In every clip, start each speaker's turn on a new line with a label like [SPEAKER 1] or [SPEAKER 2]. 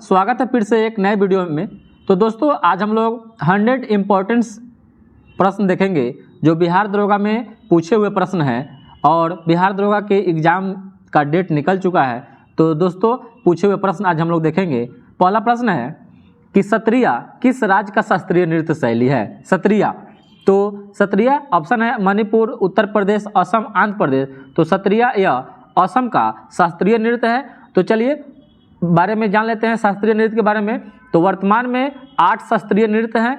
[SPEAKER 1] स्वागत है फिर से एक नए वीडियो में। तो दोस्तों आज हम लोग 100 इम्पोर्टेंट्स प्रश्न देखेंगे जो बिहार दरोगा में पूछे हुए प्रश्न हैं और बिहार दरोगा के एग्ज़ाम का डेट निकल चुका है। तो दोस्तों पूछे हुए प्रश्न आज हम लोग देखेंगे। पहला प्रश्न है कि सत्रिया किस राज्य का शास्त्रीय नृत्य शैली है? सत्रिया, तो सत्रिया ऑप्शन है मणिपुर, उत्तर प्रदेश, असम, आंध्र प्रदेश। तो सत्रिया यह असम का शास्त्रीय नृत्य है। तो चलिए बारे में जान लेते हैं शास्त्रीय नृत्य के बारे में। तो वर्तमान में 8 शास्त्रीय नृत्य हैं।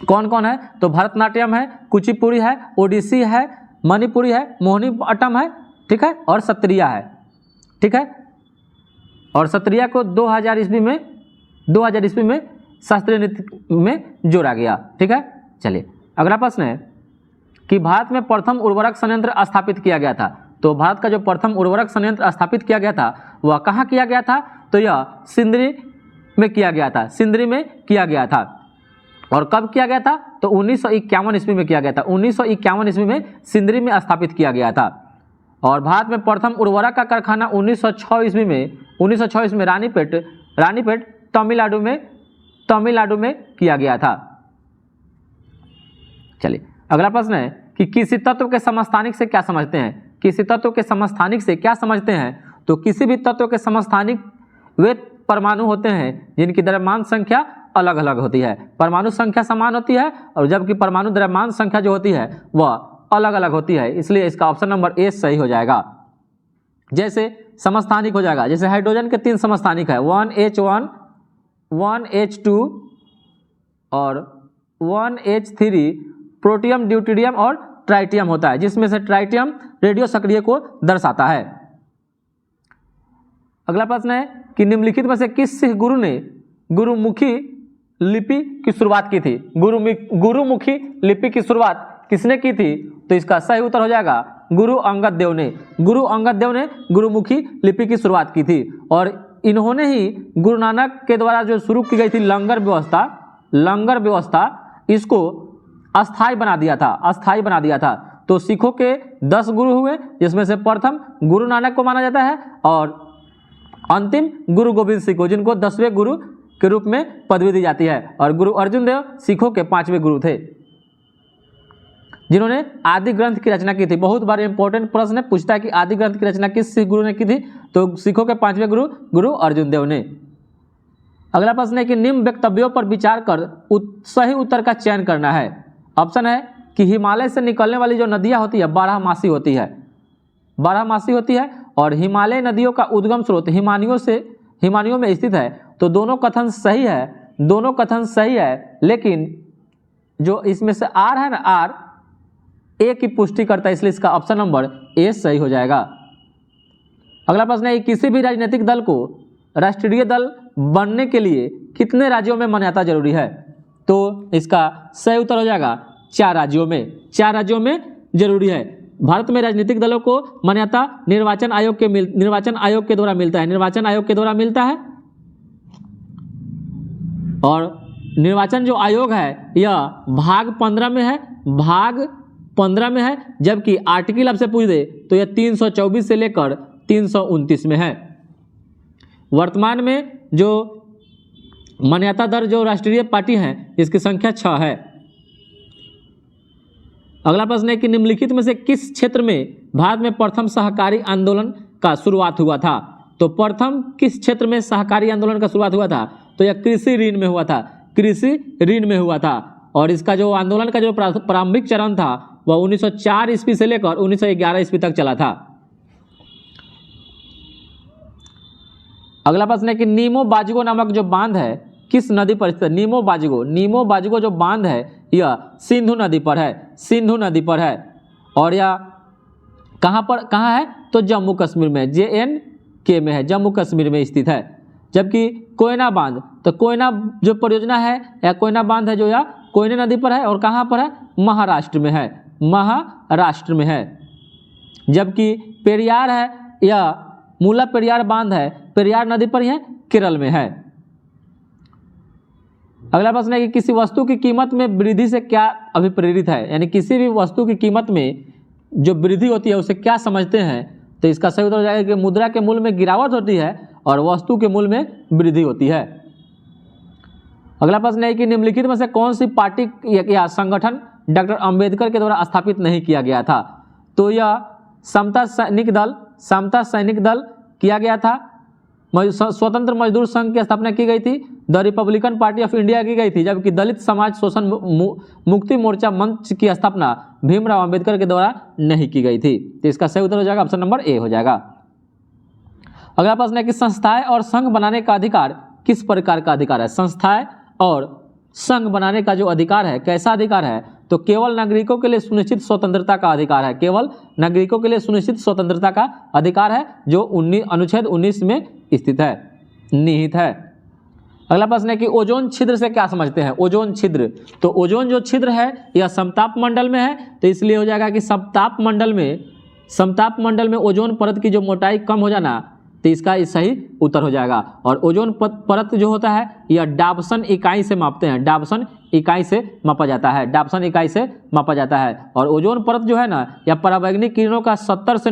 [SPEAKER 1] कौन कौन है? तो भरतनाट्यम है, कुचिपुड़ी है, ओडिसी है, मणिपुरी है, मोहिनीअट्टम है, ठीक है, और सत्रिया है, ठीक है। और सत्रिया को 2000 ईस्वी में शास्त्रीय नृत्य में जोड़ा गया, ठीक है। चलिए अगला प्रश्न है कि भारत में प्रथम उर्वरक संयंत्र स्थापित किया गया था। तो भारत का जो प्रथम उर्वरक संयंत्र स्थापित किया गया था वह कहाँ किया गया था? तो यह सिंदरी में किया गया था, सिंदरी में किया गया था। और कब किया गया था? तो 1951 ईस्वी में किया गया था। 1951 ईस्वी में सिंदरी में स्थापित किया गया था। और भारत में प्रथम उर्वरक का कारखाना 1906 ईस्वी में रानीपेट तमिलनाडु में किया गया था। चलिए अगला प्रश्न है कि किसी तत्व के समस्थानिक से क्या समझते हैं? किसी तत्व के समस्थानिक से क्या समझते हैं? तो किसी भी तत्व के समस्थानिक वे परमाणु होते हैं जिनकी द्रव्यमान संख्या अलग अलग होती है। परमाणु संख्या समान होती है और जबकि परमाणु द्रव्यमान संख्या जो होती है वह अलग अलग होती है। इसलिए इसका ऑप्शन नंबर ए सही हो जाएगा। जैसे समस्थानिक हो जाएगा, जैसे हाइड्रोजन के 3 समस्थानिक है, 1H1, 1H2 और 1H3। प्रोटियम, ड्यूटेरियम और ट्राइटियम होता है, जिसमें से ट्राइटियम रेडियो सक्रिय को दर्शाता है। अगला प्रश्न है कि निम्नलिखित में से किस सिख गुरु ने गुरुमुखी लिपि की शुरुआत की थी? गुरुमुखी लिपि की शुरुआत किसने की थी? तो इसका सही उत्तर हो जाएगा गुरु अंगद देव ने। गुरु अंगद देव ने गुरुमुखी लिपि की शुरुआत की थी और इन्होंने ही गुरु नानक के द्वारा जो शुरू की गई थी लंगर व्यवस्था, इसको अस्थाई बना दिया था। तो सिखों के 10 गुरु हुए, जिसमें से प्रथम गुरु नानक को माना जाता है और अंतिम गुरु गोविंद सिंह को, जिनको 10वें गुरु के रूप में पदवी दी जाती है। और गुरु अर्जुन देव सिखों के 5वें गुरु थे, जिन्होंने आदि ग्रंथ की रचना की थी। बहुत बार इंपॉर्टेंट प्रश्न है, पूछता है कि आदि ग्रंथ की रचना किस सिख गुरु ने की थी? तो सिखों के 5वें गुरु अर्जुन देव ने। अगला प्रश्न है कि निम्न वक्तव्यों पर विचार कर सही उत्तर का चयन करना है। ऑप्शन है कि हिमालय से निकलने वाली जो नदियां होती है बारहमासी होती है और हिमालय नदियों का उद्गम स्रोत हिमानियों में स्थित है। तो दोनों कथन सही है, लेकिन जो इसमें से आर है ना, आर ए की पुष्टि करता है, इसलिए इसका ऑप्शन नंबर ए सही हो जाएगा। अगला प्रश्न है किसी भी राजनीतिक दल को राष्ट्रीय दल बनने के लिए कितने राज्यों में मान्यता जरूरी है? तो इसका सही उत्तर हो जाएगा 4 राज्यों में जरूरी है। भारत में राजनीतिक दलों को मान्यता निर्वाचन आयोग के द्वारा मिलता है। और निर्वाचन जो आयोग है यह भाग 15 में है, जबकि आर्टिकल आपसे पूछ दे तो यह 324 से लेकर 329 में है। वर्तमान में जो मान्यता दर जो राष्ट्रीय पार्टी हैं इसकी संख्या 6 है। अगला प्रश्न है कि निम्नलिखित में से किस क्षेत्र में भारत में प्रथम सहकारी आंदोलन का शुरुआत हुआ था? तो प्रथम किस क्षेत्र में सहकारी आंदोलन का शुरुआत हुआ था? तो यह कृषि ऋण में हुआ था। और इसका जो आंदोलन का जो प्रारंभिक चरण था वह 1904 ईस्वी से लेकर 1911 ईस्वी तक चला था। अगला प्रश्न है कि नीमो बाजिगो नामक जो बांध है किस नदी पर स्थित? नीमो बाजिगो जो बांध है यह सिंधु नदी पर है। और यह कहाँ है? तो जम्मू कश्मीर में, JNK में है, जम्मू कश्मीर में स्थित है। जबकि कोयना बांध, तो कोयना जो परियोजना है या कोयना बांध है जो यह कोयना नदी पर है और कहाँ पर है? महाराष्ट्र में है। जबकि पेरियार है या मूला पेरियार बांध है, पेरियार नदी पर ही है, केरल में है। अगला प्रश्न है कि किसी वस्तु की कीमत में वृद्धि से क्या अभिप्रेरित है? यानी किसी भी वस्तु की कीमत में जो वृद्धि होती है उसे क्या समझते हैं? तो इसका सही उत्तर हो जाएगा कि मुद्रा के मूल्य में गिरावट होती है और वस्तु के मूल्य में वृद्धि होती है। अगला प्रश्न है कि निम्नलिखित में से कौन सी पार्टी या संगठन डॉक्टर अंबेडकर के द्वारा स्थापित नहीं किया गया था? तो यह समता सैनिक दल किया गया था, स्वतंत्र मजदूर संघ की स्थापना की गई थी, the Republican party of India की गई थी, जबकि दलित समाज शोषण मुक्ति मोर्चा मंच की स्थापना भीमराव अंबेडकर के द्वारा नहीं की गई थी। तो इसका सही उत्तर हो जाएगा ऑप्शन नंबर ए हो जाएगा। अगला प्रश्न है कि संस्थाएं और संघ बनाने का अधिकार किस प्रकार का अधिकार है? संस्थाएं और संघ बनाने का जो अधिकार है कैसा अधिकार है? तो केवल नागरिकों के लिए सुनिश्चित स्वतंत्रता का अधिकार है, केवल नागरिकों के लिए सुनिश्चित स्वतंत्रता का अधिकार है, जो अनुच्छेद 19 में स्थित है, निहित है। अगला प्रश्न है कि ओजोन छिद्र से क्या समझते हैं? ओजोन छिद्र, तो ओजोन जो छिद्र है यह समताप मंडल में है, तो इसलिए हो जाएगा कि समताप मंडल में ओजोन परत की जो मोटाई कम हो जाना, तो इसका सही उत्तर हो जाएगा। और ओजोन परत जो होता है यह डाबसन इकाई से मापते हैं, डाबसन इकाई से मापा जाता है, डाबसन इकाई से मापा जाता है। और ओजोन परत जो है ना, यह पराबैंगनी किरणों का 70 से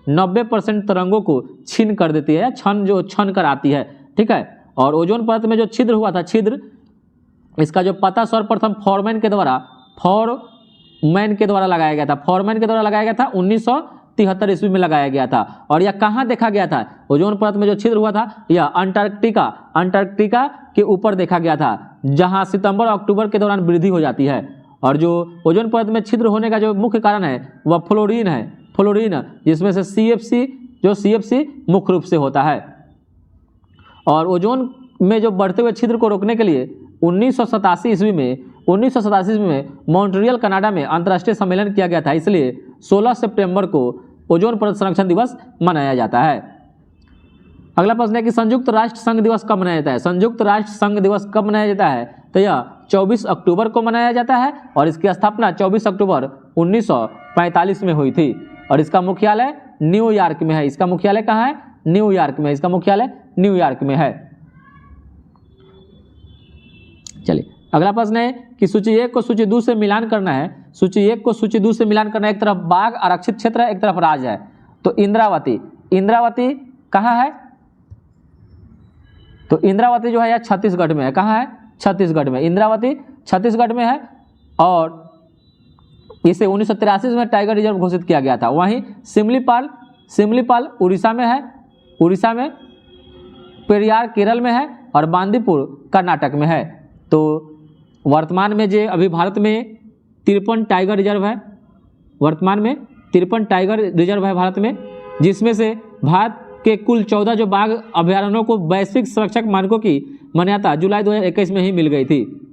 [SPEAKER 1] 90% तरंगों को छीन कर देती है, छन कर आती है, ठीक है। और ओजोन परत में जो छिद्र हुआ था, छिद्र इसका जो पता सर्वप्रथम फॉरमैन के द्वारा लगाया गया था, फॉरमैन के द्वारा लगाया गया था 1973 ईस्वी में लगाया गया था। और यह कहाँ देखा गया था? ओजोन परत में जो छिद्र हुआ था यह अंटार्कटिका के ऊपर देखा गया था, जहां सितंबर और अक्टूबर के दौरान वृद्धि हो जाती है। और जो ओजोन परत में छिद्र होने का जो मुख्य कारण है वह फ्लोरीन है, जिसमें से CFC मुख्य रूप से होता है। और ओजोन में जो बढ़ते हुए छिद्र को रोकने के लिए 1987 ईस्वी में मॉन्ट्रियल कनाडा में अंतर्राष्ट्रीय सम्मेलन किया गया था, इसलिए 16 सितंबर को ओजोन परत संरक्षण दिवस मनाया जाता है। अगला प्रश्न है कि संयुक्त राष्ट्र संघ दिवस कब मनाया जाता है? संयुक्त राष्ट्र संघ दिवस कब मनाया जाता है? तो यह 24 अक्टूबर को मनाया जाता है और इसकी स्थापना 24 अक्टूबर 1945 में हुई थी। और इसका मुख्यालय न्यूयॉर्क में है। इसका मुख्यालय कहाँ है? न्यूयॉर्क में। इसका मुख्यालय न्यूयॉर्क में है। चलिए अगला प्रश्न है कि सूची 1 को सूची 2 से मिलान करना है। सूची 1 को सूची 2 से मिलान करना है। एक तरफ बाघ आरक्षित क्षेत्र है, एक तरफ राज है। तो इंद्रावती कहाँ है? तो इंद्रावती जो है यह छत्तीसगढ़ में है। कहाँ है? छत्तीसगढ़ में। इंद्रावती छत्तीसगढ़ में है और इसे 1983 में टाइगर रिजर्व घोषित किया गया था। वहीं सिमलीपाल उड़ीसा में है, उड़ीसा में, पेरियार केरल में है और बांदीपुर कर्नाटक में है। तो वर्तमान में जो अभी भारत में 53 टाइगर रिजर्व है, वर्तमान में 53 टाइगर रिजर्व है भारत में, जिसमें से भारत के कुल 14 जो बाघ अभयारण्यों को वैश्विक संरक्षक मानकों की मान्यता जुलाई 2021 में ही मिल गई थी।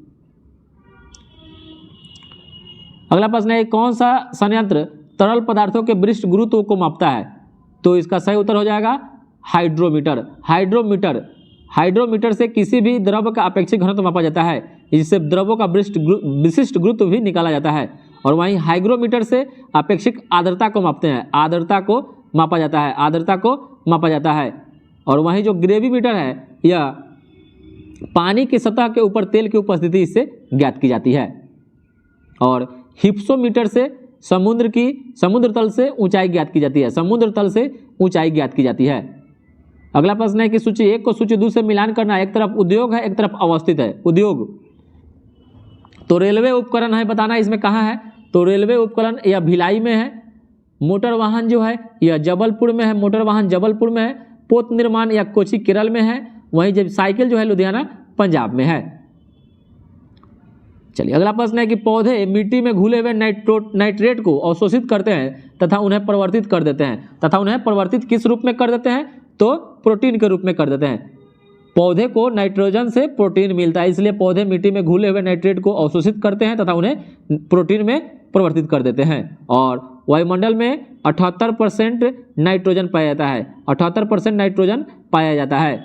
[SPEAKER 1] अगला प्रश्न है कौन सा संयंत्र तरल पदार्थों के विशिष्ट गुरुत्व को मापता है? तो इसका सही उत्तर हो जाएगा हाइड्रोमीटर से किसी भी द्रव का अपेक्षिक घनत्व मापा जाता है, जिससे द्रवों का विशिष्ट गुरुत्व भी निकाला जाता है। और वहीं हाइग्रोमीटर से अपेक्षिक आर्द्रता को मापते हैं, आर्द्रता को मापा जाता है। और वहीं जो ग्रेविमीटर है यह पानी की सतह के ऊपर तेल की उपस्थिति इससे ज्ञात की जाती है। और हिप्सोमीटर से समुद्र तल से ऊंचाई ज्ञात की जाती है। अगला प्रश्न है कि सूची 1 को सूची 2 से मिलान करना है। एक तरफ उद्योग है, एक तरफ अवस्थित है। उद्योग तो रेलवे उपकरण है, बताना इसमें कहाँ है? तो रेलवे उपकरण यह भिलाई में है। मोटर वाहन जो है यह जबलपुर में है, पोत निर्माण या कोची केरल में है। वहीं जब साइकिल जो है लुधियाना पंजाब में है। चलिए अगला प्रश्न है कि पौधे मिट्टी में घुले हुए नाइट्रेट को अवशोषित करते हैं तथा उन्हें परिवर्तित कर देते हैं। किस रूप में कर देते हैं? तो प्रोटीन के रूप में कर देते हैं। पौधे को नाइट्रोजन से प्रोटीन मिलता है, इसलिए पौधे मिट्टी में घुले हुए नाइट्रेट को अवशोषित करते हैं तथा उन्हें प्रोटीन में परिवर्तित कर देते हैं। और वायुमंडल में 78% नाइट्रोजन पाया जाता है।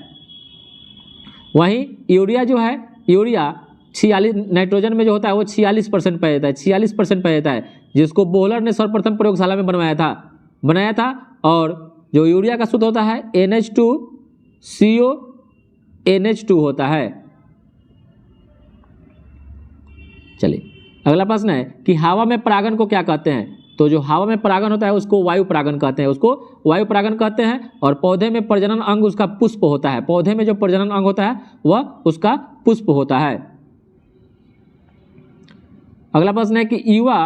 [SPEAKER 1] वहीं यूरिया जो है, यूरिया 46 नाइट्रोजन में जो होता है वो 46% पाया जाता है, जिसको बोहलर ने सर्वप्रथम प्रयोगशाला में बनाया था। और जो यूरिया का सूत्र होता है NH2CO NH2 होता है। चलिए अगला प्रश्न है कि हवा में परागण को क्या कहते हैं? तो जो हवा में परागण होता है उसको वायु परागण कहते हैं, उसको वायु परागण कहते हैं। और पौधे में प्रजनन अंग उसका पुष्प होता है, पौधे में जो प्रजनन अंग होता है वह उसका पुष्प होता है। अगला प्रश्न है कि युवा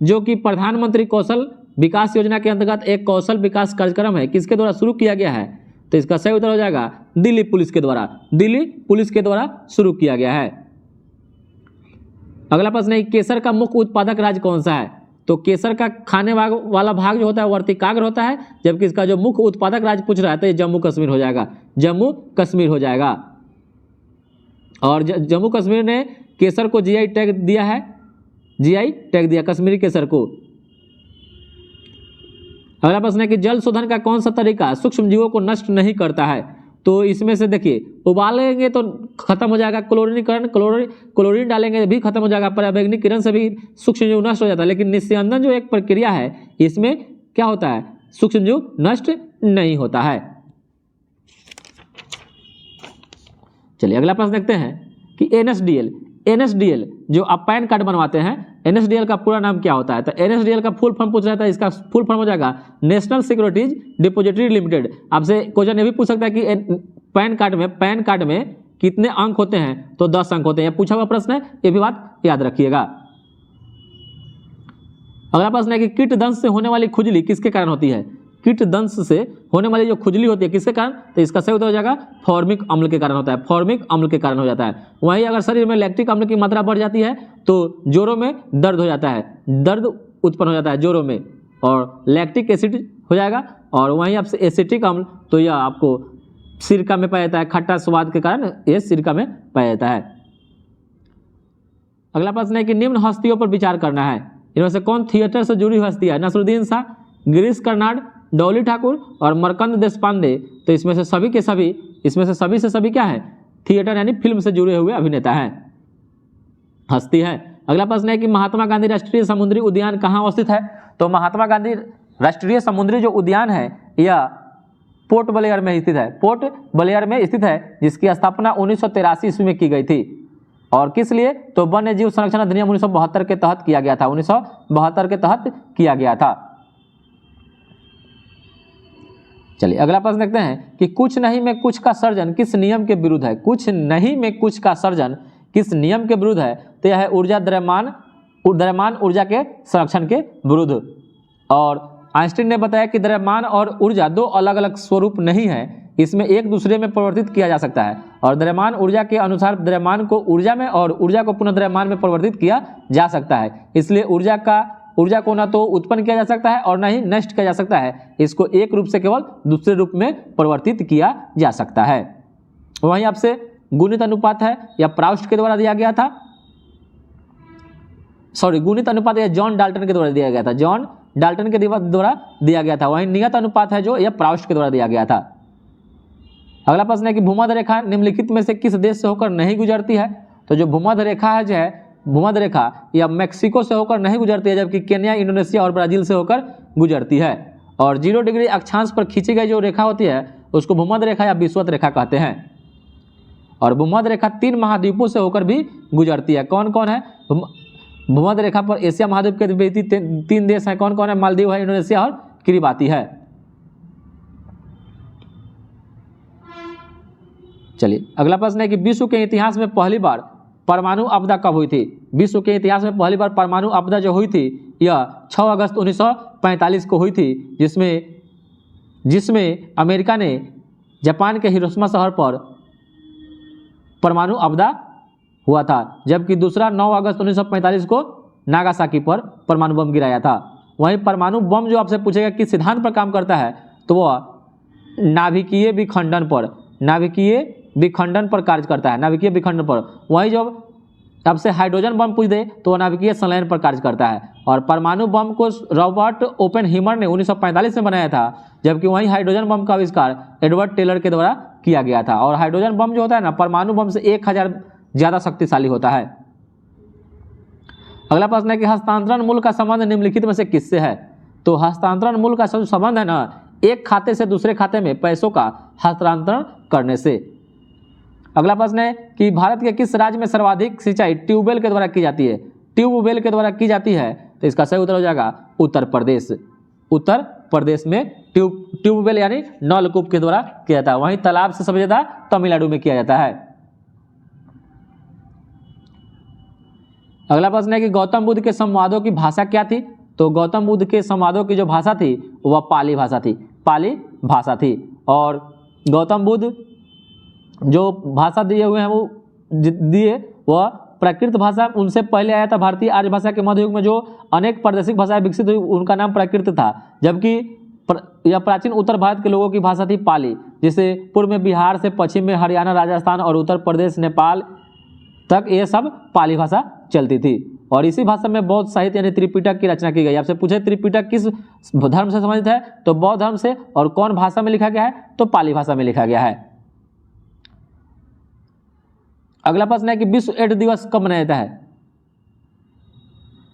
[SPEAKER 1] जो कि प्रधानमंत्री कौशल विकास योजना के अंतर्गत एक कौशल विकास कार्यक्रम है, किसके द्वारा शुरू किया गया है? तो इसका सही उत्तर हो जाएगा दिल्ली पुलिस के द्वारा, दिल्ली पुलिस के द्वारा शुरू किया गया है। अगला प्रश्न है केसर का मुख्य उत्पादक राज्य कौन सा है? तो केसर का खाने वाला भाग जो होता है वर्तिकाग्र होता है, जबकि इसका जो मुख्य उत्पादक राज्य पूछ रहा है तो ये जम्मू कश्मीर हो जाएगा, जम्मू कश्मीर हो जाएगा। और जम्मू कश्मीर ने केसर को जीआई टैग दिया है, जीआई टैग दिया कश्मीरी केसर को। अगला प्रश्न है कि जल शोधन का कौन सा तरीका सूक्ष्म जीवों को नष्ट नहीं करता है? तो इसमें से देखिए, उबालेंगे तो खत्म हो जाएगा, क्लोरीनीकरण क्लोरीन डालेंगे भी खत्म हो जाएगा, पराबैंगनी किरण से भी सूक्ष्म जीव नष्ट हो जाता है। लेकिन निस्यंदन जो एक प्रक्रिया है इसमें क्या होता है, सूक्ष्म जीव नष्ट नहीं होता है। चलिए अगला प्रश्न देखते हैं कि NSDL जो आप पैन कार्ड बनवाते हैं, NSDL का पूरा नाम क्या होता है? तो NSDL का फुल फॉर्म पूछ रहा था, इसका फुल फॉर्म हो जाएगा नेशनल सिक्योरिटीज डिपॉजिटरी लिमिटेड। आपसे क्वेश्चन ये भी पूछ सकता है कि पैन कार्ड में कितने अंक होते हैं? तो 10 अंक होते हैं, पूछा हुआ प्रश्न है, ये भी बात याद रखिएगा। अगला प्रश्न है कि कीट दंश से होने वाली खुजली किसके कारण होती है? कीट दंश से होने वाली जो खुजली होती है किसके कारण? तो इसका सही उत्तर हो जाएगा फॉर्मिक अम्ल के कारण होता है, फॉर्मिक अम्ल के कारण हो जाता है। वहीं अगर शरीर में लैक्टिक अम्ल की मात्रा बढ़ जाती है तो जोड़ों में दर्द हो जाता है, दर्द उत्पन्न हो जाता है जोड़ों में, और लैक्टिक एसिड हो जाएगा। और वहीं आपसे एसिटिक अम्ल, तो यह आपको सिरका में पाया जाता है, खट्टा स्वाद के कारण यह सिरका में पाया जाता है। अगला प्रश्न है कि निम्न हस्तियों पर विचार करना है, इनमें से कौन थिएटर से जुड़ी हुई हस्ती है? नसरुद्दीन शाह, गिरीश कर्नाड, डॉली ठाकुर और मरकंद देशपांडे। तो इसमें से सभी क्या है? थिएटर यानी फिल्म से जुड़े हुए अभिनेता हैं, हस्ती है। अगला प्रश्न है कि महात्मा गांधी राष्ट्रीय समुद्री उद्यान कहाँ अवस्थित है? तो महात्मा गांधी राष्ट्रीय समुद्री जो उद्यान है यह पोर्ट ब्लेयर में स्थित है, पोर्ट ब्लेयर में स्थित है, जिसकी स्थापना 1983 ईस्वी में की गई थी। और किस लिए? तो वन्य जीव संरक्षण अधिनियम 1972 के तहत किया गया था, 1972 के तहत किया गया था। चलिए अगला प्रश्न देखते हैं कि कुछ नहीं में कुछ का सर्जन किस नियम के विरुद्ध है? कुछ नहीं में कुछ का सर्जन किस नियम के विरुद्ध है? तो यह है ऊर्जा द्रव्यमान ऊर्जा के संरक्षण के विरुद्ध। और आइंस्टीन ने बताया कि द्रव्यमान और ऊर्जा दो अलग अलग स्वरूप नहीं है, इसमें एक दूसरे में परिवर्तित किया जा सकता है। और द्रव्यमान ऊर्जा के अनुसार द्रव्यमान को ऊर्जा में और ऊर्जा को पुनः द्रव्यमान में परिवर्तित किया जा सकता है। इसलिए ऊर्जा को ना तो उत्पन्न किया जा सकता है और ना ही नष्ट किया जा सकता है, इसको एक रूप से केवल दूसरे रूप में परिवर्तित किया जा सकता है। वहीं आपसे गुणित अनुपात है या प्राउस्ट के द्वारा दिया गया था, गुणित अनुपात या जॉन डाल्टन के द्वारा दिया गया था, जॉन डाल्टन के द्वारा दिया गया था। वहीं नियत अनुपात है जो यह प्राउस्ट के द्वारा दिया गया था। अगला प्रश्न है कि भूमध्य रेखा निम्नलिखित में से किस देश से होकर नहीं गुजरती है? तो जो भूमध्य रेखा है, जो है भूमध्य रेखा या मेक्सिको से होकर नहीं गुजरती है, जबकि केन्या, इंडोनेशिया और ब्राजील से होकर गुजरती है। और 0 डिग्री अक्षांश पर खींची गई जो रेखा होती है उसको भूमध्य रेखा या विषुवत रेखा कहते हैं। और भूमध्य रेखा 3 महाद्वीपों से होकर भी गुजरती है। कौन कौन है? भूमध्य रेखा पर एशिया महाद्वीप के 3 देश हैं। कौन कौन है? मालदीव है, इंडोनेशिया और किरिबाती है। चलिए अगला प्रश्न है कि विश्व के इतिहास में पहली बार परमाणु आपदा कब हुई थी? विश्व के इतिहास में पहली बार परमाणु आपदा जो हुई थी यह 6 अगस्त 1945 को हुई थी, जिसमें अमेरिका ने जापान के हिरोशिमा शहर पर परमाणु आपदा हुआ था, जबकि दूसरा 9 अगस्त 1945 को नागासाकी पर परमाणु बम गिराया था। वहीं परमाणु बम जो आपसे पूछेगा किस सिद्धांत पर काम करता है, तो वह नाभिकीय विखंडन पर कार्य करता है, नाभिकीय विखंडन पर। वहीं जब आपसे हाइड्रोजन बम पूछ दे तो वह नाभिकीय संलयन पर कार्य करता है। और परमाणु बम को रॉबर्ट ओपेनहीमर ने 1945 में बनाया था, जबकि वहीं हाइड्रोजन बम का आविष्कार एडवर्ड टेलर के द्वारा किया गया था। और हाइड्रोजन बम जो होता है ना, परमाणु बम से 1000 ज़्यादा शक्तिशाली होता है। अगला प्रश्न है कि हस्तांतरण मूल्य का संबंध निम्नलिखित में से किससे है? तो हस्तांतरण मूल्य का संबंध है ना, एक खाते से दूसरे खाते में पैसों का हस्तांतरण करने से। अगला प्रश्न है कि भारत के किस राज्य में सर्वाधिक सिंचाई ट्यूबवेल के द्वारा की जाती है? ट्यूबवेल के द्वारा की जाती है, तो इसका सही उत्तर हो जाएगा उत्तर प्रदेश। उत्तर प्रदेश में ट्यूबवेल यानी नलकूप के द्वारा किया जाता है। वहीं तालाब से सबसे ज्यादा तमिलनाडु में किया जाता है। अगला प्रश्न है कि गौतम बुद्ध के संवादों की भाषा क्या थी? तो गौतम बुद्ध के संवादों की जो भाषा थी वह पाली भाषा थी। पाली भाषा थी। और गौतम बुद्ध जो भाषा दिए हुए हैं वो दिए वह प्राकृत भाषा उनसे पहले आया था। भारतीय आर्य भाषा के मध्य युग में जो अनेक प्रादेशिक भाषाएं विकसित हुई उनका नाम प्राकृत था, जबकि यह प्राचीन उत्तर भारत के लोगों की भाषा थी पाली, जिसे पूर्व में बिहार से पश्चिम में हरियाणा, राजस्थान और उत्तर प्रदेश, नेपाल तक ये सब पाली भाषा चलती थी। और इसी भाषा में बौद्ध साहित्य यानी त्रिपिटक की रचना की गई। आपसे पूछे त्रिपिटक किस धर्म से संबंधित है? तो बौद्ध धर्म से। और कौन भाषा में लिखा गया है? तो पाली भाषा में लिखा गया है। अगला प्रश्न है कि विश्व एड्स दिवस कब मनाया जाता है?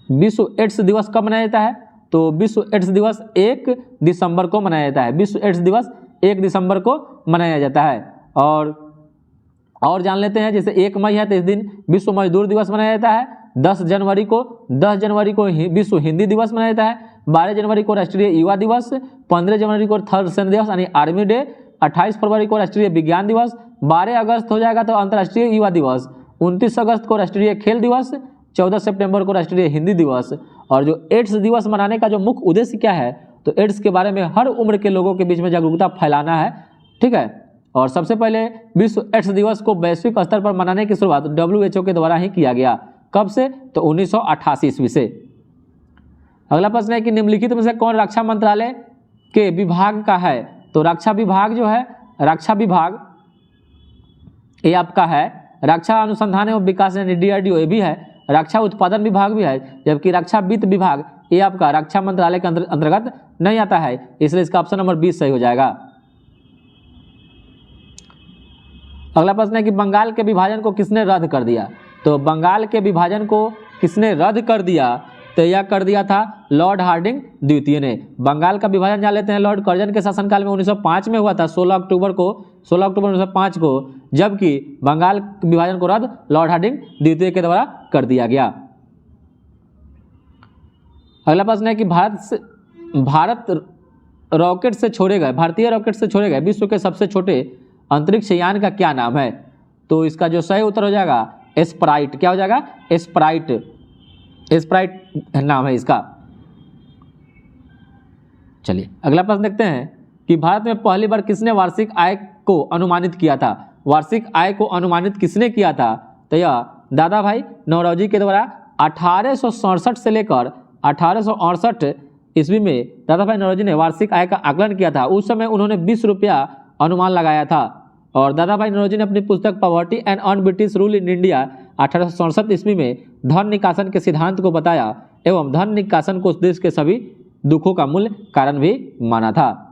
[SPEAKER 1] विश्व एड्स दिवस कब मनाया जाता है? तो विश्व एड्स दिवस 1 दिसंबर को मनाया जाता है। विश्व एड्स दिवस 1 दिसंबर को मनाया जाता है। और जान लेते हैं, जैसे 1 मई है तो इस दिन विश्व मजदूर दिवस मनाया जाता है। 10 जनवरी को विश्व हिंदी दिवस मनाया जाता है। 12 जनवरी को राष्ट्रीय युवा दिवस। 15 जनवरी को थर्ड सन दिवस यानी आर्मी डे। 28 फरवरी को राष्ट्रीय विज्ञान दिवस। 12 अगस्त हो जाएगा तो अंतर्राष्ट्रीय युवा दिवस। 29 अगस्त को राष्ट्रीय खेल दिवस। 14 सितंबर को राष्ट्रीय हिंदी दिवस। और जो एड्स दिवस मनाने का जो मुख्य उद्देश्य क्या है? तो एड्स के बारे में हर उम्र के लोगों के बीच में जागरूकता फैलाना है। ठीक है। और सबसे पहले विश्व एड्स दिवस को वैश्विक स्तर पर मनाने की शुरुआत WHO के द्वारा ही किया गया। कब से? तो 1988 ईस्वी से। अगला प्रश्न है कि निम्नलिखित में से कौन रक्षा मंत्रालय के विभाग का है? तो रक्षा विभाग जो है, रक्षा विभाग ये आपका है रक्षा अनुसंधान एवं विकास यानी DRDO ये भी है। रक्षा उत्पादन विभाग भी है, जबकि रक्षा वित्त विभाग ये आपका रक्षा मंत्रालय के अंतर्गत नहीं आता है, इसलिए इसका ऑप्शन नंबर 20 सही हो जाएगा। अगला प्रश्न है कि बंगाल के विभाजन को किसने रद्द कर दिया? तो बंगाल के विभाजन को किसने रद्द कर दिया? तो यह कर दिया था लॉर्ड हार्डिंग द्वितीय ने। बंगाल का विभाजन जान लेते हैं, लॉर्ड कर्जन के शासनकाल में 1905 में हुआ था, 16 अक्टूबर 1905 को, जबकि बंगाल के विभाजन को रद्द लॉर्ड हार्डिंग द्वितीय के द्वारा कर दिया गया। अगला प्रश्न है कि भारतीय रॉकेट से छोड़े गए विश्व के सबसे छोटे अंतरिक्ष यान का क्या नाम है? तो इसका जो सही उत्तर हो जाएगा स्प्राइट। क्या हो जाएगा? स्प्राइट नाम है इसका। चलिए अगला प्रश्न देखते हैं कि भारत में पहली बार किसने वार्षिक आय को अनुमानित किया था? वार्षिक आय को अनुमानित किसने किया था? तो यह दादा भाई नौरोजी के द्वारा 1867 से लेकर 1868 ईस्वी में दादा भाई नौरोजी ने वार्षिक आय का आकलन किया था। उस समय उन्होंने 20 रुपया अनुमान लगाया था। और दादा भाई नौरोजी ने अपनी पुस्तक poverty and on British rule in India 1867 ईस्वी में धन निकासन के सिद्धांत को बताया एवं धन निकासन को उस देश के सभी दुखों का मूल कारण भी माना था।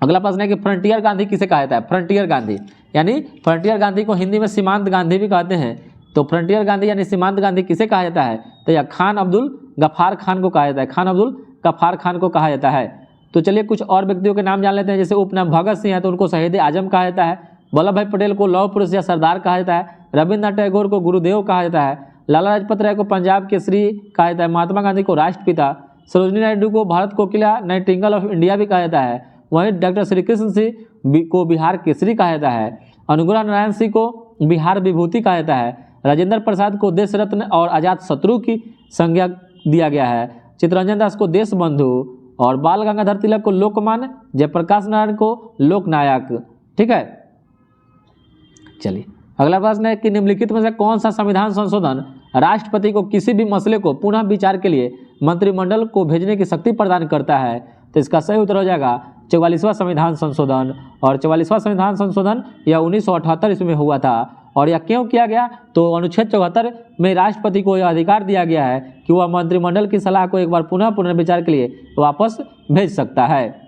[SPEAKER 1] अगला प्रश्न है कि फ्रंटियर गांधी किसे कहा जाता है? फ्रंटियर गांधी यानी फ्रंटियर गांधी को हिंदी में सीमांत गांधी भी कहते हैं। तो फ्रंटियर गांधी यानी सीमांत गांधी किसे कहा जाता है? तो यह खान अब्दुल गफ्फार खान को कहा जाता है। खान अब्दुल गफ्फार खान को कहा जाता है। तो चलिए कुछ और व्यक्तियों के नाम जान लेते हैं। जैसे उपनाम भगत सिंह है तो उनको शहीद आजम कहा जाता है। वल्लभ भाई पटेल को लौह पुरुष या सरदार कहा जाता है। रविन्द्रनाथ टैगोर को गुरुदेव कहा जाता है। लाला लाजपत राय को पंजाब केसरी कहा जाता है। महात्मा गांधी को राष्ट्रपिता, सरोजिनी नायडू को भारत कोकिला नाइटिंगेल ऑफ इंडिया भी कहा जाता है। वहीं डॉक्टर श्री कृष्ण सिंह को बिहार केसरी कहा जाता है। अनुग्रह नारायण सिंह को बिहार विभूति कहा जाता है। राजेंद्र प्रसाद को देश रत्न और अजात शत्रु की संज्ञा दिया गया है। चित्तरंजन दास को देश बंधु और बाल गंगाधर तिलक को लोकमान्य, जयप्रकाश नारायण को लोकनायक। ठीक है। चलिए अगला प्रश्न है कि निम्नलिखित में से कौन सा संविधान संशोधन राष्ट्रपति को किसी भी मसले को पुनः विचार के लिए मंत्रिमंडल को भेजने की शक्ति प्रदान करता है? तो इसका सही उत्तर हो जाएगा 44वां संविधान संशोधन। और 44वां संविधान संशोधन यह 1978 ईस्वी में हुआ था। और यह क्यों किया गया? तो अनुच्छेद 74 में राष्ट्रपति को यह अधिकार दिया गया है कि वह मंत्रिमंडल की सलाह को एक बार पुनः पुनर्विचार के लिए वापस भेज सकता है।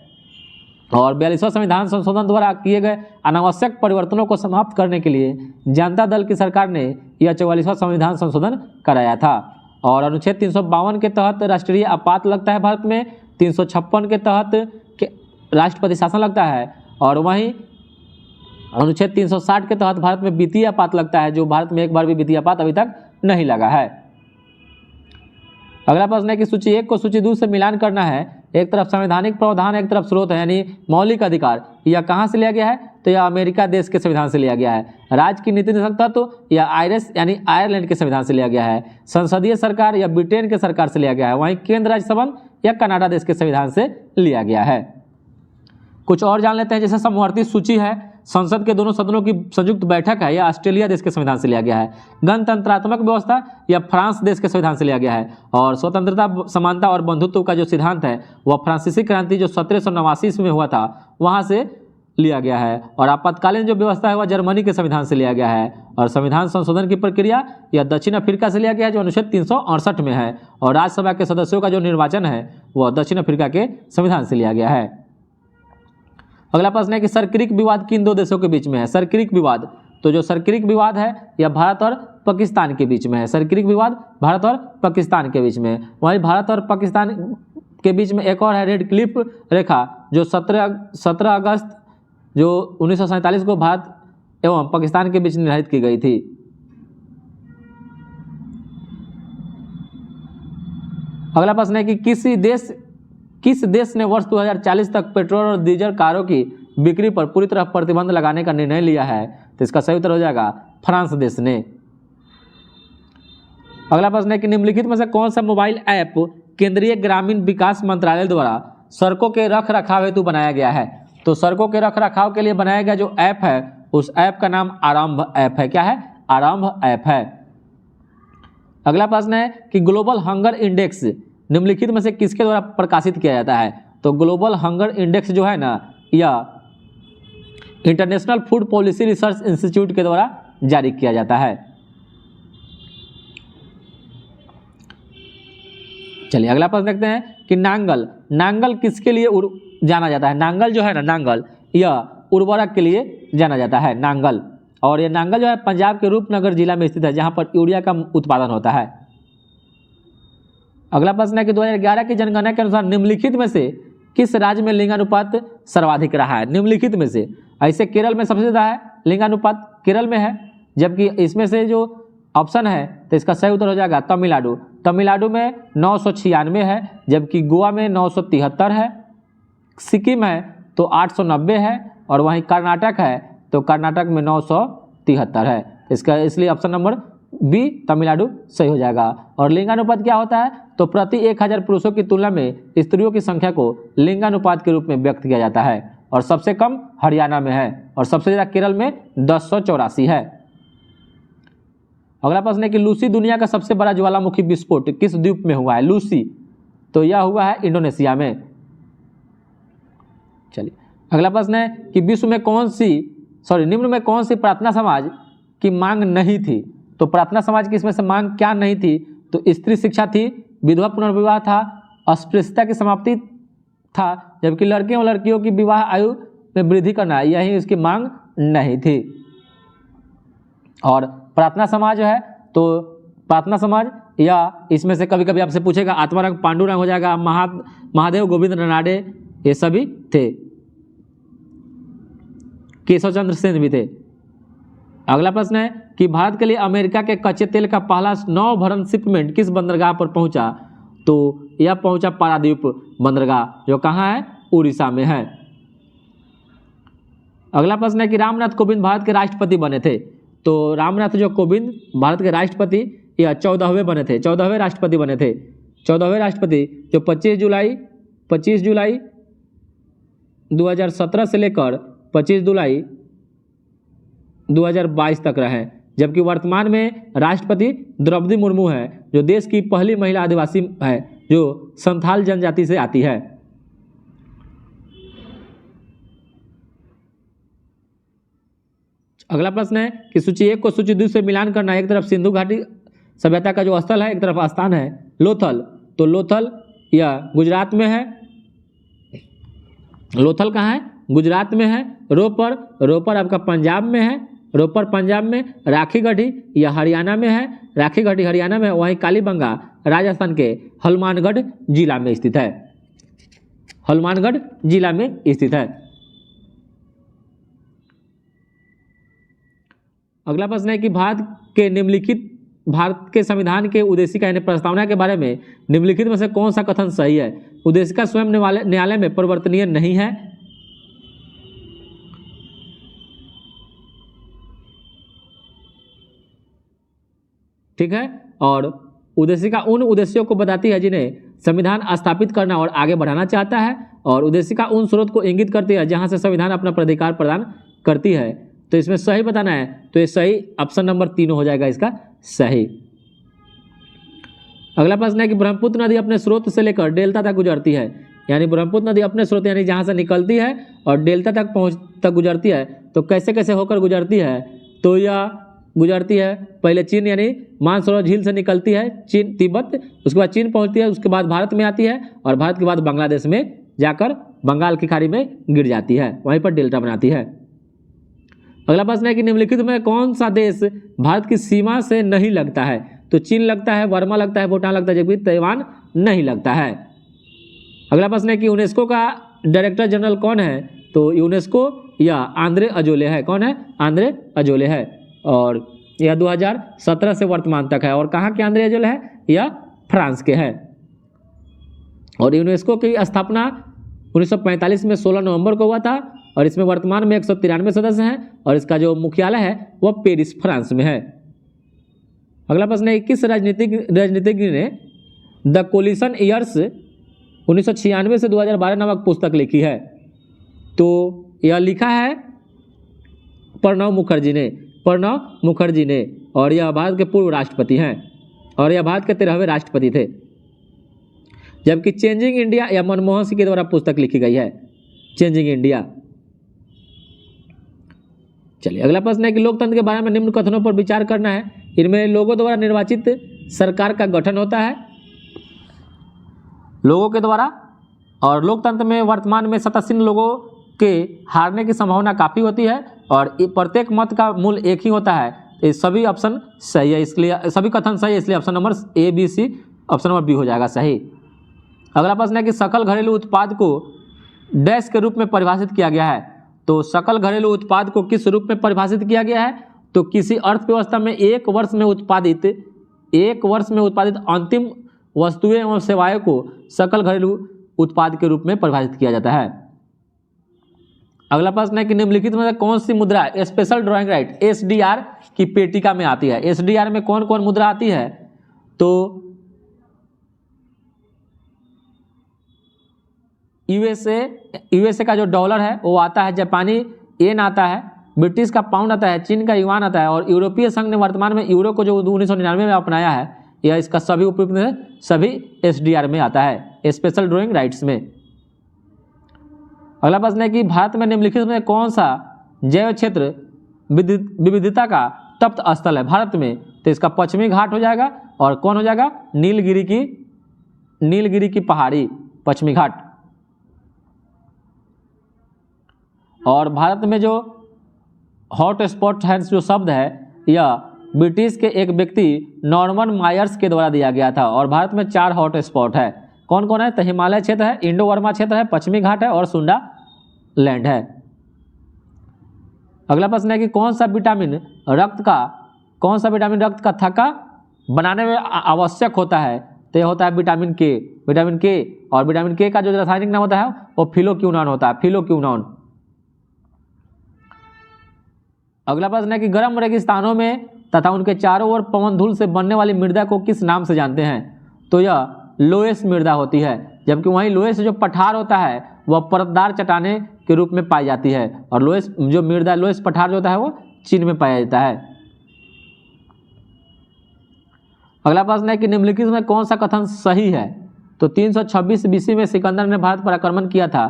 [SPEAKER 1] और 42वां संविधान संशोधन द्वारा किए गए अनावश्यक परिवर्तनों को समाप्त करने के लिए जनता दल की सरकार ने यह 44वां संविधान संशोधन कराया था। और अनुच्छेद 352 के तहत राष्ट्रीय आपात लगता है भारत में। 356 के तहत राष्ट्रपति शासन लगता है। और वहीं अनुच्छेद 360 के तहत भारत में वित्तीय आपात लगता है, जो भारत में एक बार भी वित्तीय आपात अभी तक नहीं लगा है। अगला प्रश्न है कि सूची 1 को सूची 2 से मिलान करना है। एक तरफ संवैधानिक प्रावधान, एक तरफ स्रोत है, यानी मौलिक अधिकार। यह कहाँ से लिया गया है? तो यह अमेरिका देश के संविधान से लिया गया है। राज्य की नीति निदेशक तत्व यह आयरिश यानी आयरलैंड के संविधान से लिया गया है। संसदीय सरकार या ब्रिटेन के सरकार से लिया गया है। वहीं केंद्र राज्य संबंध या कनाडा देश के संविधान से लिया गया है। कुछ और जान लेते हैं, जैसे समवर्ती सूची है, संसद के दोनों सदनों की संयुक्त बैठक है, यह ऑस्ट्रेलिया देश के संविधान से लिया गया है। गणतंत्रात्मक व्यवस्था यह फ्रांस देश के संविधान से लिया गया है। और स्वतंत्रता, समानता और बंधुत्व का जो सिद्धांत है वह फ्रांसीसी क्रांति जो 1789 ईस्वी में हुआ था वहाँ से लिया गया है। और आपातकालीन जो व्यवस्था है वह जर्मनी के संविधान से लिया गया है। और संविधान संशोधन की प्रक्रिया यह दक्षिण अफ्रीका से लिया गया है, जो अनुच्छेद 368 में है। और राज्यसभा के सदस्यों का जो निर्वाचन है वह दक्षिण अफ्रीका के संविधान से लिया गया है। अगला प्रश्न है कि सरक्रिक विवाद किन दो देशों के बीच में है? सरक्रिक विवाद, तो जो सरक्रिक विवाद है यह भारत और पाकिस्तान के बीच में है। सरक्रिक विवाद भारत और पाकिस्तान के बीच में। वहीं भारत और पाकिस्तान के बीच में एक और है रेड क्लिफ रेखा, जो 17 अगस्त जो 1947 को भारत एवं पाकिस्तान के बीच निर्धारित की गई थी। अगला प्रश्न है कि किस देश ने वर्ष 2040 तक पेट्रोल और डीजल कारों की बिक्री पर पूरी तरह प्रतिबंध लगाने का निर्णय लिया है? तो इसका सही उत्तर हो जाएगा फ्रांस देश ने। अगला प्रश्न है कि निम्नलिखित में से कौन सा मोबाइल ऐप केंद्रीय ग्रामीण विकास मंत्रालय द्वारा सड़कों के रख रखाव हेतु बनाया गया है? तो सड़कों के रख रखाव के लिए बनाया गया जो ऐप है उस ऐप का नाम आरंभ ऐप है। क्या है? आरंभ ऐप है। अगला प्रश्न है कि ग्लोबल हंगर इंडेक्स निम्नलिखित में से किसके द्वारा प्रकाशित किया जाता है? तो ग्लोबल हंगर इंडेक्स जो है ना यह international food policy research institute के द्वारा जारी किया जाता है। चलिए अगला प्रश्न देखते हैं कि नांगल किसके लिए जाना जाता है? नांगल जो है ना, नांगल यह उर्वरक के लिए जाना जाता है, नांगल। और यह नांगल जो है पंजाब के रूपनगर जिला में स्थित है, जहां पर यूरिया का उत्पादन होता है। अगला प्रश्न है कि 2011 की जनगणना के अनुसार निम्नलिखित में से किस राज्य में लिंगानुपात सर्वाधिक रहा है? निम्नलिखित में से ऐसे केरल में सबसे ज़्यादा है, लिंगानुपात केरल में है। जबकि इसमें से जो ऑप्शन है तो इसका सही उत्तर हो जाएगा तमिलनाडु। तमिलनाडु में 996 है, जबकि गोवा में 973 है, सिक्किम है तो 890 है, और वहीं कर्नाटक है तो कर्नाटक में 973 है। इसका इसलिए ऑप्शन नंबर बी तमिलनाडु सही हो जाएगा। और लिंगानुपात क्या होता है? तो प्रति 1000 पुरुषों की तुलना में स्त्रियों की संख्या को लिंगानुपात के रूप में व्यक्त किया जाता है। और सबसे कम हरियाणा में है और सबसे ज़्यादा केरल में 1084 है। अगला प्रश्न है कि लूसी दुनिया का सबसे बड़ा ज्वालामुखी विस्फोट किस द्वीप में हुआ है? लूसी, तो यह हुआ है इंडोनेशिया में। चलिए अगला प्रश्न है कि निम्न में कौन सी प्रार्थना समाज की मांग नहीं थी? तो प्रार्थना समाज की इसमें से मांग क्या नहीं थी? तो स्त्री शिक्षा थी, विधवा पुनर्विवाह था, अस्पृश्यता की समाप्ति था, जबकि लड़के और लड़कियों की विवाह आयु में वृद्धि करना यही उसकी मांग नहीं थी। और प्रार्थना समाज है तो प्रार्थना समाज या इसमें से कभी कभी आपसे पूछेगा आत्मारंग पांडुरंग हो जाएगा, महादेव गोविंद रनाडे ये सभी थे, केशव चंद्र सेन भी थे। अगला प्रश्न है कि भारत के लिए अमेरिका के कच्चे तेल का पहला नौ भरण शिपमेंट किस बंदरगाह पर पहुंचा? तो यह पहुंचा पारादीप बंदरगाह, जो कहाँ है? उड़ीसा में है। अगला प्रश्न है कि रामनाथ कोविंद भारत के राष्ट्रपति बने थे। तो रामनाथ जो कोविंद भारत के राष्ट्रपति या 14वें बने थे, 14वें राष्ट्रपति बने थे। 14वें राष्ट्रपति जो 25 जुलाई 2017 से लेकर 25 जुलाई 2022 तक रहे। जबकि वर्तमान में राष्ट्रपति द्रौपदी मुर्मू है, जो देश की पहली महिला आदिवासी है जो संथाल जनजाति से आती है। अगला प्रश्न है कि सूची 1 को सूची 2 से मिलान करना। एक तरफ सिंधु घाटी सभ्यता का जो स्थल है, एक तरफ स्थान है लोथल। तो लोथल यह गुजरात में है। लोथल कहाँ है? गुजरात में है। रोपर आपका पंजाब में है। रोपर पंजाब में। राखी गढ़ी यह हरियाणा में है। राखी गढ़ी हरियाणा में है। वहीं कालीबंगा राजस्थान के हनुमानगढ़ जिला में स्थित है। हनुमानगढ़ जिला में स्थित है। अगला प्रश्न है कि भारत के निम्नलिखित भारत के संविधान के उद्देशिका यानी प्रस्तावना के बारे में निम्नलिखित में से कौन सा कथन सही है? उद्देशिका स्वयं न्यायालय में परिवर्तनीय नहीं है, ठीक है, और उद्देशिका उन उद्देश्यों को बताती है जिन्हें संविधान स्थापित करना और आगे बढ़ाना चाहता है, और उद्देशिका उन स्रोत को इंगित करती है जहां से संविधान अपना प्राधिकार प्रदान करती है। तो इसमें सही बताना है, तो ये सही ऑप्शन नंबर 3 हो जाएगा इसका सही। अगला प्रश्न है कि ब्रह्मपुत्र नदी अपने स्रोत से लेकर डेल्टा तक गुजरती है, यानी ब्रह्मपुत्र नदी अपने स्रोत यानी जहां से निकलती है और डेल्टा तक गुजरती है, तो कैसे कैसे होकर गुजरती है? तो यह गुजरती है पहले चीन यानी मानसरोवर झील से निकलती है, चीन तिब्बत, उसके बाद चीन पहुंचती है, उसके बाद भारत में आती है और भारत के बाद बांग्लादेश में जाकर बंगाल की खाड़ी में गिर जाती है, वहीं पर डेल्टा बनाती है। अगला प्रश्न है कि निम्नलिखित में कौन सा देश भारत की सीमा से नहीं लगता है? तो चीन लगता है, बर्मा लगता है, भूटान लगता है, जबकि ताइवान नहीं लगता है। अगला प्रश्न है कि यूनेस्को का डायरेक्टर जनरल कौन है? तो यूनेस्को या आंद्रे अजोले है। कौन है? आंद्रे अजोले है, और यह 2017 से वर्तमान तक है। और कहाँ के आंद्रे अजोले है? यह फ्रांस के है। और यूनेस्को की स्थापना 1945 में 16 नवंबर को हुआ था, और इसमें वर्तमान में 193 सदस्य हैं, और इसका जो मुख्यालय है वह पेरिस फ्रांस में है। अगला प्रश्न है, किस राजनीतिज्ञ ने द कोलिशन ईयर्स 1996 से 2012 नामक पुस्तक लिखी है? तो यह लिखा है प्रणब मुखर्जी ने, और यह भारत के पूर्व राष्ट्रपति हैं, और यह भारत के 13वें राष्ट्रपति थे। जबकि चेंजिंग इंडिया या मनमोहन सिंह के द्वारा पुस्तक लिखी गई है, चेंजिंग इंडिया। चलिए अगला प्रश्न है कि लोकतंत्र के बारे में निम्न कथनों पर विचार करना है। इनमें लोगों द्वारा निर्वाचित सरकार का गठन होता है, लोगों के द्वारा, और लोकतंत्र में वर्तमान में सत्तासीन लोगों के हारने की संभावना काफ़ी होती है, और प्रत्येक मत का मूल्य एक ही होता है। ये सभी ऑप्शन सही है, इसलिए सभी कथन सही है, इसलिए option number A, B, C, option number B हो जाएगा सही। अगला प्रश्न है कि सकल घरेलू उत्पाद को डैश के रूप में परिभाषित किया गया है? तो सकल घरेलू उत्पाद को किस रूप में परिभाषित किया गया है? तो किसी अर्थव्यवस्था में एक वर्ष में उत्पादित अंतिम वस्तुएं एवं सेवाएं को सकल घरेलू उत्पाद के रूप में परिभाषित किया जाता है। अगला प्रश्न है कि निम्नलिखित में कौन सी मुद्रा स्पेशल ड्राइंग राइट SDR की पेटिका में आती है? SDR में कौन कौन मुद्रा आती है? तो यूएसए का जो डॉलर है वो आता है, जापानी येन आता है, ब्रिटिश का पाउंड आता है, चीन का युआन आता है, और यूरोपीय संघ ने वर्तमान में यूरो को जो 1999 में अपनाया है, यह इसका सभी उपयोग में सभी SDR में आता है, स्पेशल ड्राइंग राइट्स में। अगला प्रश्न है कि भारत में निम्नलिखित में कौन सा जैव क्षेत्र विविधता का तप्त स्थल है भारत में? तो इसका पश्चिमी घाट हो जाएगा, और कौन हो जाएगा? नीलगिरी की पहाड़ी, पश्चिमी घाट। और भारत में जो हॉट स्पॉट है जो शब्द है, यह ब्रिटिश के एक व्यक्ति नॉर्मन मायर्स के द्वारा दिया गया था, और भारत में 4 हॉट स्पॉट है। कौन कौन है? तो हिमालय क्षेत्र है, इंडो वर्मा क्षेत्र है, पश्चिमी घाट है, और सुंडा लैंड है। अगला प्रश्न है कि कौन सा विटामिन रक्त का थक्का बनाने में आवश्यक होता है? तो यह होता है विटामिन के, और विटामिन के का जो रासायनिक नाम होता है वो फिलोक्यूनॉन होता है, फिलोक्यूनॉन। अगला प्रश्न है कि गर्म रेगिस्तानों में तथा उनके चारों ओर पवन धूल से बनने वाली मृदा को किस नाम से जानते हैं? तो यह लोएस मृदा होती है, जबकि वहीं लोएस जो पठार होता है वह परतदार चट्टाने के रूप में पाई जाती है, और लोएस पठार जो होता है वो चीन में पाया जाता है। अगला प्रश्न है कि निम्नलिखित में कौन सा कथन सही है? तो 326 BC में सिकंदर ने भारत पर आक्रमण किया था,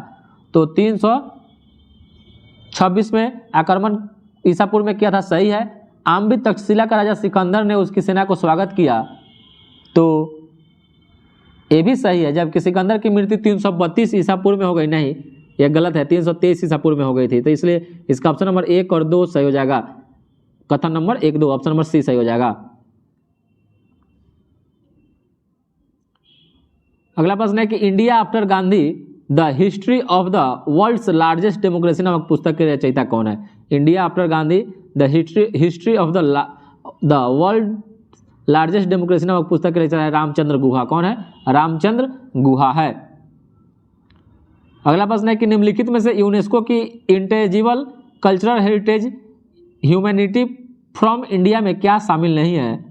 [SPEAKER 1] तो 326 में आक्रमण ईसा पूर्व में किया था, सही है। आम्बी तक्षशिला का राजा सिकंदर ने उसकी सेना को स्वागत किया, तो ये भी सही है, जबकि सिकंदर की मृत्यु 332 ईसा पूर्व में हो गई। नहीं, यह गलत है, 323 ईसा पूर्व में हो गई थी, तो इसलिए इसका ऑप्शन नंबर 1 और 2 सही हो जाएगा। कथन नंबर 1, 2 ऑप्शन नंबर सी सही हो जाएगा। अगला प्रश्न है कि India after Gandhi the history of the world's largest democracy नामक पुस्तक के रचयिता कौन है? India after Gandhi the history of the world largest democracy नामक पुस्तक के लेखक है रामचंद्र गुहा। कौन है? रामचंद्र गुहा है। अगला प्रश्न है कि निम्नलिखित में से यूनेस्को की intangible cultural heritage humanity from India में क्या शामिल नहीं है?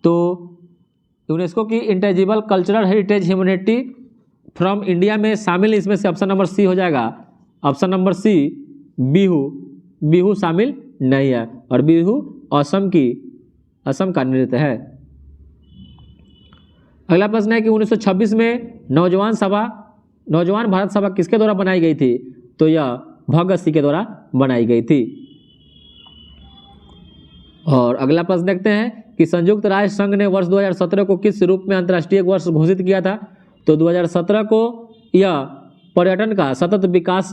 [SPEAKER 1] तो यूनेस्को की intangible cultural heritage humanity from India में शामिल इसमें से ऑप्शन नंबर सी हो जाएगा। Option number C Bihu. Bihu शामिल नहीं है और बिहू असम का नृत्य है। अगला प्रश्न है कि 1926 में नौजवान भारत सभा किसके द्वारा बनाई गई थी? तो यह भगत सिंह के द्वारा बनाई गई थी। और अगला प्रश्न देखते हैं कि संयुक्त राष्ट्र संघ ने वर्ष 2017 को किस रूप में अंतर्राष्ट्रीय वर्ष घोषित किया था? तो 2017 को यह पर्यटन का सतत विकास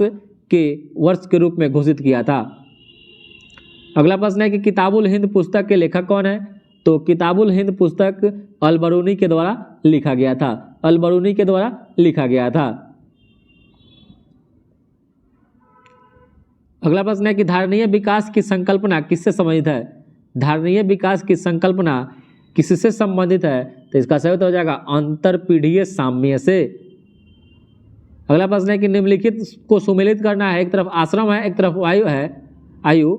[SPEAKER 1] के वर्ष के रूप में घोषित किया था। अगला प्रश्न है कि किताबुल हिंद पुस्तक के लेखक कौन है? तो किताबुल हिंद पुस्तक अल-बरूनी के द्वारा लिखा गया था। अल-बरूनी के द्वारा लिखा गया था। अगला प्रश्न है कि धारणीय विकास की संकल्पना किससे संबंधित है? धारणीय विकास की संकल्पना किससे संबंधित है? तो इसका सही उत्तर हो जाएगा अंतरपीढ़ीय साम्य से। अगला प्रश्न है कि निम्नलिखित को सुमेलित करना है। एक तरफ आश्रम है, एक तरफ आयु,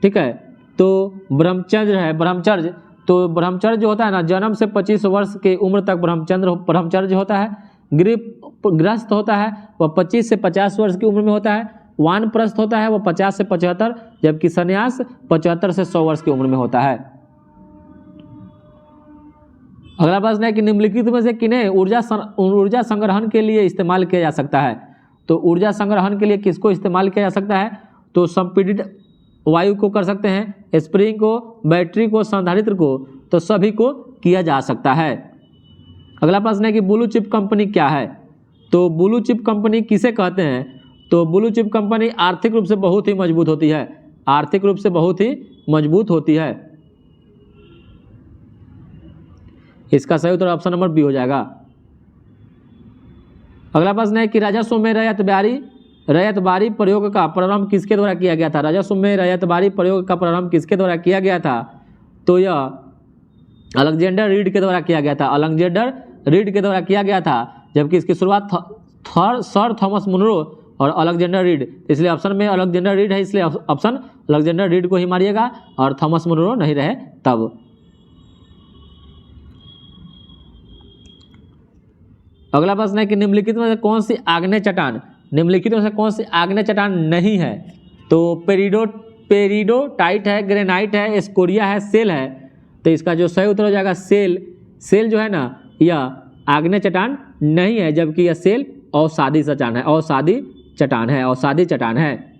[SPEAKER 1] ठीक है। तो ब्रह्मचर्य है, ब्रह्मचर्य। तो ब्रह्मचर्य जो होता है ना, जन्म से 25 वर्ष की उम्र तक ब्रह्मचर्य होता है। गृहस्थ होता है वह 25 से 50 वर्ष की उम्र में होता है। वानप्रस्थ होता है वह 50 से 75, जबकि संन्यास 75 से 100 वर्ष की उम्र में होता है। अगला प्रश्न है कि निम्नलिखित में से किन्हें ऊर्जा संग्रहण के लिए इस्तेमाल किया जा सकता है? तो ऊर्जा संग्रहण के लिए किसको इस्तेमाल किया जा सकता है? तो संपीड़ित वायु को कर सकते हैं, स्प्रिंग को, बैटरी को, संधारित्र को, तो सभी को किया जा सकता है। अगला प्रश्न है कि ब्लू चिप कंपनी क्या है? तो ब्लू चिप कंपनी किसे कहते हैं? तो ब्लू चिप कंपनी आर्थिक रूप से बहुत ही मजबूत होती है। आर्थिक रूप से बहुत ही मजबूत होती है। इसका सही उत्तर ऑप्शन नंबर बी हो जाएगा। अगला प्रश्न है कि राजस्व में रैयत बारी प्रयोग का प्रारंभ किसके द्वारा किया गया था? राजस्व में रैयत बारी प्रयोग का प्रारंभ किसके द्वारा किया गया था? तो यह अलेक्जेंडर रीड के द्वारा किया गया था। अलेक्जेंडर रीड के द्वारा किया गया था, जबकि इसकी शुरुआत सर थॉमस मुनरो और अलेक्जेंडर रीड, इसलिए ऑप्शन में अलेक्जेंडर रीड है, इसलिए ऑप्शन अलेक्जेंडर रीड को ही मारिएगा और थॉमस मुनरो नहीं रहे तब। अगला प्रश्न है कि निम्नलिखित में से कौन सी आग्नेय चट्टान नहीं है? तो पेरिडोटाइट है, ग्रेनाइट है, स्कोरिया है, सेल है। तो इसका जो सही उत्तर हो जाएगा सेल जो है ना, यह आग्नेय चट्टान नहीं है, जबकि यह सेल अवसादी चट्टान है।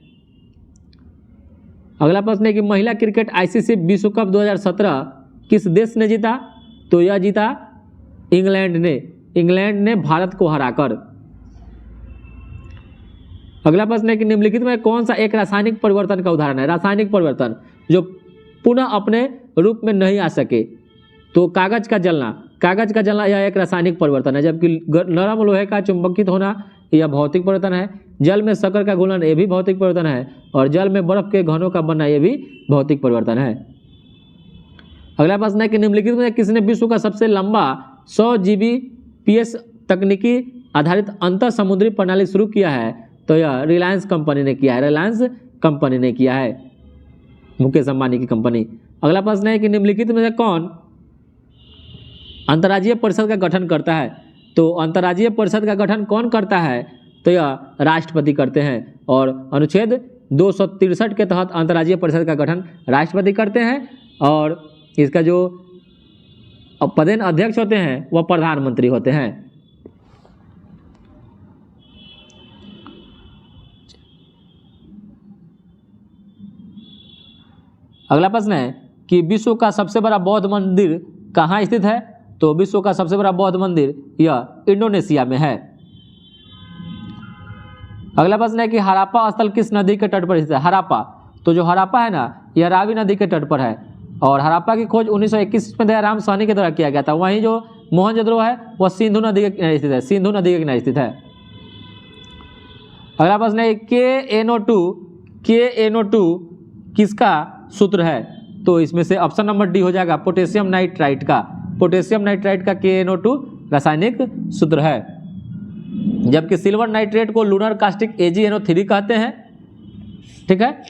[SPEAKER 1] अगला प्रश्न है कि महिला क्रिकेट आईसीसी विश्व कप 2017 किस देश ने जीता? तो यह जीता इंग्लैंड ने भारत को हराकर। अगला प्रश्न है कि निम्नलिखित में कौन सा एक रासायनिक परिवर्तन का उदाहरण है? रासायनिक परिवर्तन जो पुनः अपने रूप में नहीं आ सके। तो कागज का जलना यह एक रासायनिक परिवर्तन है, जबकि नरम लोहे का चुंबकित होना यह भौतिक परिवर्तन है। जल में शक्कर का घुलना यह भी भौतिक परिवर्तन है, और जल में बर्फ के घनों का बनना यह भी भौतिक परिवर्तन है। अगला प्रश्न है कि निम्नलिखित में किसने विश्व का सबसे लंबा 100 Gbps तकनीकी आधारित अंतर समुद्री प्रणाली शुरू किया है? तो यह रिलायंस कंपनी ने किया है, मुकेश अंबानी की कंपनी। अगला प्रश्न है कि निम्नलिखित में से कौन अंतर्राज्यीय परिषद का गठन करता है? तो अंतर्राज्यीय परिषद का गठन कौन करता है? तो यह राष्ट्रपति करते हैं, और अनुच्छेद 263 के तहत अंतर्राज्यीय परिषद का गठन राष्ट्रपति करते हैं, और इसका जो पदेन अध्यक्ष होते हैं वह प्रधानमंत्री होते हैं। अगला प्रश्न है कि विश्व का सबसे बड़ा बौद्ध मंदिर कहाँ स्थित है? तो विश्व का सबसे बड़ा बौद्ध मंदिर यह इंडोनेशिया में है। अगला प्रश्न है कि हराप्पा स्थल किस नदी के तट पर स्थित है? हराप्पा, तो जो हराप्पा है ना, यह रावी नदी के तट पर है, और हराप्पा की खोज 1921 में दयाराम साहनी के द्वारा किया गया था। वहीं जो मोहनजोदड़ो है वह सिंधु नदी के किनारे स्थित है। अगला प्रश्न है KNO2 किसका सूत्र है? तो इसमें से ऑप्शन नंबर डी हो जाएगा पोटेशियम नाइट्राइट का। पोटेशियम नाइट्राइट का KNO2 रासायनिक सूत्र है। जबकि सिल्वर नाइट्रेट को लूनर कास्टिक AgNO3 कहते हैं। ठीक है,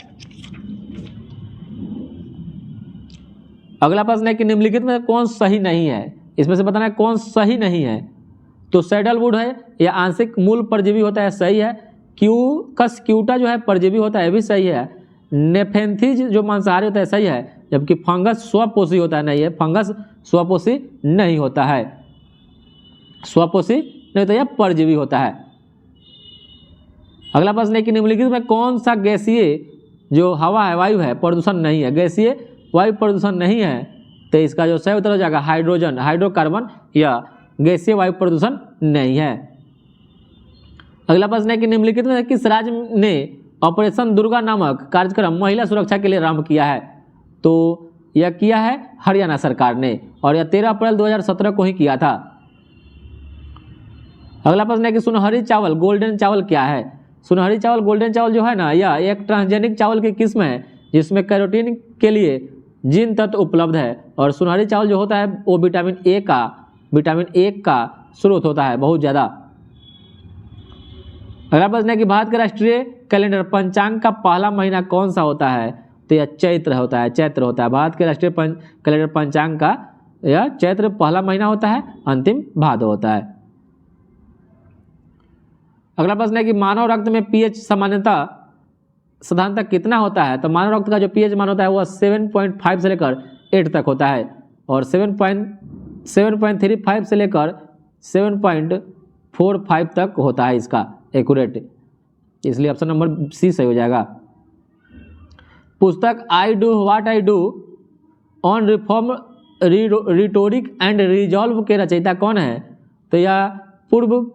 [SPEAKER 1] अगला प्रश्न है कि निम्नलिखित में कौन सही नहीं है, इसमें से बताना है कौन सही नहीं है। तो सैडलवुड है, यह आंशिक मूल परजीवी होता है, सही है। क्यूकस क्यूटा जो है परजीवी होता है, भी सही है। नेफेंथीज जो मांसाहारी होता है, सही है। जबकि फंगस स्वपोषी होता है, नहीं है, फंगस स्वपोषी नहीं होता है, स्वपोषी नहीं होता, यह परजीवी होता है। अगला प्रश्न है कि निम्नलिखित में कौन सा गैसीय जो हवा है, वायु है, प्रदूषण नहीं है। गैसीय वायु प्रदूषण नहीं है, तो इसका जो सही उत्तर हो जाएगा हाइड्रोजन, हाइड्रोकार्बन, या गैसीय वायु प्रदूषण नहीं है। अगला प्रश्न है कि निम्नलिखित में किस राज्य ने ऑपरेशन दुर्गा नामक कार्यक्रम महिला सुरक्षा के लिए आरंभ किया है। तो यह किया है हरियाणा सरकार ने, और यह 13 अप्रैल 2017 को ही किया था। अगला प्रश्न है कि सुनहरी चावल गोल्डन चावल क्या है। सुनहरी चावल गोल्डन चावल जो है ना, यह एक ट्रांसजेनिक चावल की किस्म है जिसमें कैरोटीन के लिए जीन तत्व उपलब्ध है। और सुनहरी चावल जो होता है वो विटामिन ए का स्रोत होता है बहुत ज़्यादा। अगला प्रश्न है कि भारत का राष्ट्रीय कैलेंडर पंचांग का पहला महीना कौन सा होता है। तो यह चैत्र होता है, चैत्र होता है। भारत के राष्ट्रीय कैलेंडर पंचांग का यह चैत्र पहला महीना होता है, अंतिम भादो होता है। अगला प्रश्न है कि मानव रक्त में pH साधारणतः कितना होता है। तो मानव रक्त का जो pH मान होता है वह 7.5 से लेकर 8 तक होता है, और 7.35 से लेकर 7.45 तक होता है इसका एक्यूरेट, इसलिए ऑप्शन नंबर सी सही हो जाएगा। पुस्तक I do what I do on reform rhetoric and resolve के रचयिता कौन है। तो यह पूर्व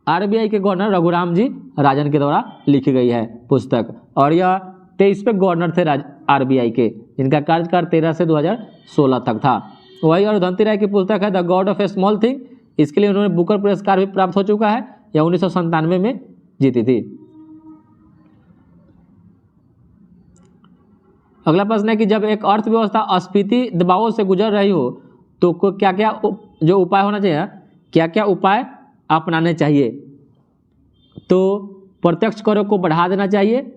[SPEAKER 1] RBI के गवर्नर रघुराम जी राजन के द्वारा लिखी गई है पुस्तक, और यह 23वें गवर्नर थे RBI के, जिनका कार्यकाल 13 से 2016 तक था। वही अरुंधति राय की पुस्तक है the God of A small thing, इसके लिए उन्होंने बुकर पुरस्कार भी प्राप्त हो चुका है, यह 1997 में जीती थी। अगला प्रश्न है कि जब एक अर्थव्यवस्था अस्फीति दबावों से गुजर रही हो तो क्या क्या जो उपाय होना चाहिए, क्या क्या उपाय अपनाने चाहिए। तो प्रत्यक्ष करों को बढ़ा देना चाहिए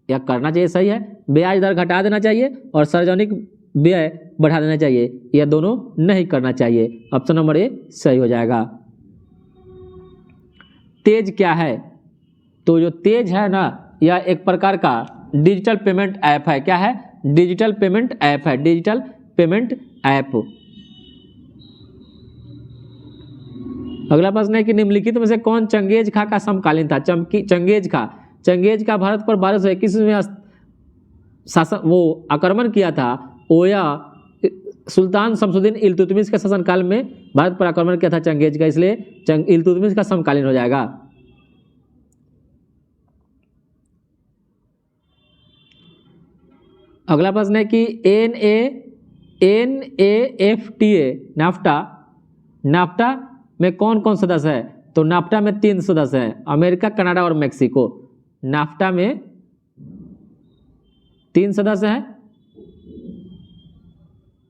[SPEAKER 1] या करना चाहिए, सही है। ब्याज दर घटा देना चाहिए और सार्वजनिक व्यय बढ़ा देना चाहिए, यह दोनों नहीं करना चाहिए। ऑप्शन नंबर ए सही हो जाएगा। तेज क्या है। तो जो तेज है ना, यह एक प्रकार का डिजिटल पेमेंट ऐप है। क्या है, डिजिटल पेमेंट ऐप है, डिजिटल पेमेंट ऐप। अगला प्रश्न है कि निम्नलिखित में से कौन चंगेज खा का समकालीन था। चंगेज खा भारत पर 1221 में शासन वो आक्रमण किया था, ओया सुल्तान शमसुद्दीन इल्तुतमिश के शासनकाल में भारत पर आक्रमण किया था चंगेज का, इसलिए इल्तुतमिश का समकालीन हो जाएगा। अगला प्रश्न है कि NAFTA में कौन कौन सदस्य है। तो नाफ्टा में 3 सदस्य हैं, अमेरिका, कनाडा और मेक्सिको। नाफ्टा में 3 सदस्य हैं,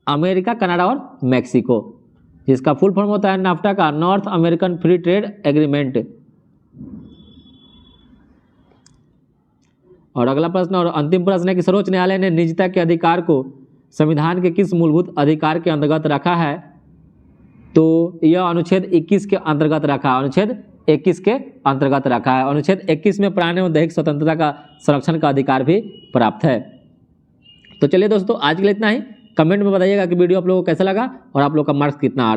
[SPEAKER 1] अमेरिका, कनाडा और मेक्सिको, जिसका फुल फॉर्म होता है नाफ्टा का north American free trade agreement. और अगला प्रश्न और अंतिम प्रश्न है कि सर्वोच्च न्यायालय ने निजता के अधिकार को संविधान के किस मूलभूत अधिकार के अंतर्गत रखा है। तो यह अनुच्छेद 21 के अंतर्गत रखा है, अनुच्छेद 21 के अंतर्गत रखा है। अनुच्छेद 21 में प्राण एवं दैहिक स्वतंत्रता का संरक्षण का अधिकार भी प्राप्त है। तो चलिए दोस्तों, आज के लिए इतना ही। कमेंट में बताइएगा कि वीडियो आप लोगों को कैसा लगा और आप लोग का मार्क्स कितना आ रहा है।